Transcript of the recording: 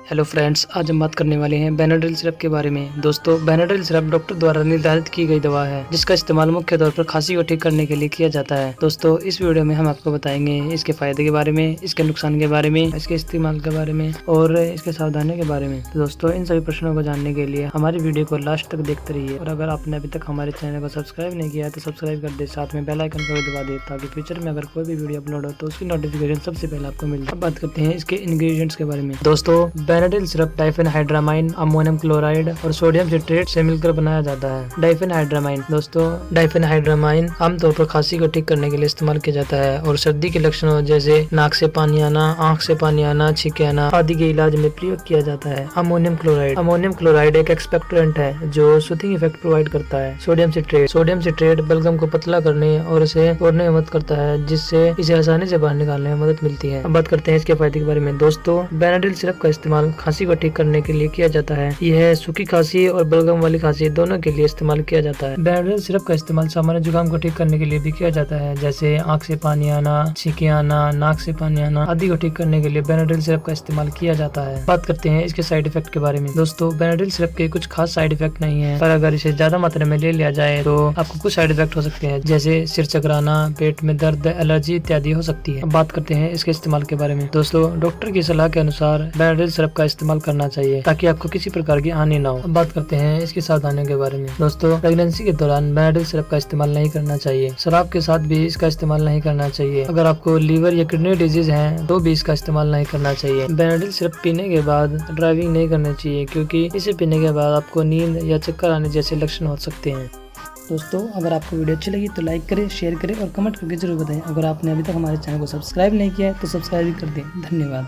Hello friends, आज हम बात करने वाले हैं बेनाड्रिल सिरप के बारे में। दोस्तों, बेनाड्रिल सिरप डॉक्टर द्वारा निर्धारित की गई दवा है जिसका इस्तेमाल मुख्य तौर पर खांसी को ठीक करने के लिए किया जाता है। दोस्तों, इस वीडियो में हम आपको बताएंगे इसके फायदे के बारे में, इसके नुकसान के बारे में, इसके इस्तेमाल के बारे में और इसके सावधानियों के बारे में। तो दोस्तों, इन सभी प्रश्नों को जानने के लिए हमारी वीडियो को लास्ट तक देखते रहिए और अगर आपने अभी तक हमारे चैनल को सब्सक्राइब नहीं किया तो सब्सक्राइब कर दे, साथ में बेल आइकन को भी दबा दे ताकि फ्यूचर में अगर कोई भी वीडियो अपलोड हो तो उसकी नोटिफिकेशन सबसे पहले आपको मिल जाए। अब बात करते हैं इसके इंग्रेडिएंट्स के बारे में। दोस्तों, बेनाड्रिल सिरप डाइफेनहाइड्रामाइन, अमोनियम क्लोराइड और सोडियम सिट्रेट से मिलकर बनाया जाता है। डाइफेनहाइड्रामाइन दोस्तों, डाइफेनहाइड्रामाइन आमतौर पर खांसी को ठीक करने के लिए इस्तेमाल किया जाता है और सर्दी के लक्षणों जैसे नाक से पानी आना, आंख से पानी आना, छींके आना आदि के इलाज में प्रयोग किया जाता है। अमोनियम क्लोराइड एक एक्सपेक्टोरेंट है जो सूथिंग इफेक्ट प्रोवाइड करता है। सोडियम सिट्रेट बलगम को पतला करने और इसे तोड़ने में मदद करता है जिससे इसे आसानी से बाहर निकालने में मदद मिलती है। अब बात करते हैं इसके फायदे के बारे में। दोस्तों, बेनाड्रिल सिरप का इस्तेमाल खांसी को ठीक करने के लिए किया जाता है। यह सूखी खांसी और बलगम वाली खांसी दोनों के लिए इस्तेमाल किया जाता है। बेनाड्रिल सिरप का इस्तेमाल सामान्य जुकाम को ठीक करने के लिए भी किया जाता है, जैसे आंख से पानी आना, छींके आना, नाक से पानी आना आदि को ठीक करने के लिए बेनाड्रिल सिरप का इस्तेमाल किया जाता है। बात करते हैं इसके साइड इफेक्ट के बारे में। दोस्तों, बेनाड्रिल सिरप के कुछ खास साइड इफेक्ट नहीं है, पर अगर इसे ज्यादा मात्रा में ले लिया जाए तो आपको कुछ साइड इफेक्ट हो सकते हैं, जैसे सिर चकराना, पेट में दर्द, एलर्जी इत्यादि हो सकती है। अब बात करते हैं इसके इस्तेमाल के बारे में। दोस्तों, डॉक्टर की सलाह के अनुसार बेनाड्रिल सिरप का इस्तेमाल करना चाहिए ताकि आपको किसी प्रकार की हानि ना हो। अब बात करते हैं इसकी सावधानियों के बारे में। दोस्तों, प्रेगनेंसी के दौरान बेनाड्रिल सिरप का इस्तेमाल नहीं करना चाहिए। शराब के साथ भी इसका इस्तेमाल नहीं करना चाहिए। अगर आपको लीवर या किडनी डिजीज है तो भी इसका इस्तेमाल नहीं करना चाहिए। बेनाड्रिल सिरप पीने के बाद ड्राइविंग नहीं करनी चाहिए क्योंकि इसे पीने के बाद आपको नींद या चक्कर आने जैसे लक्षण हो सकते हैं। दोस्तों, अगर आपको वीडियो अच्छी लगी तो लाइक करें, शेयर करें और कमेंट करके जरूर बताएं। अगर आपने अभी तक हमारे चैनल को सब्सक्राइब नहीं किया है तो सब्सक्राइब कर दें। धन्यवाद।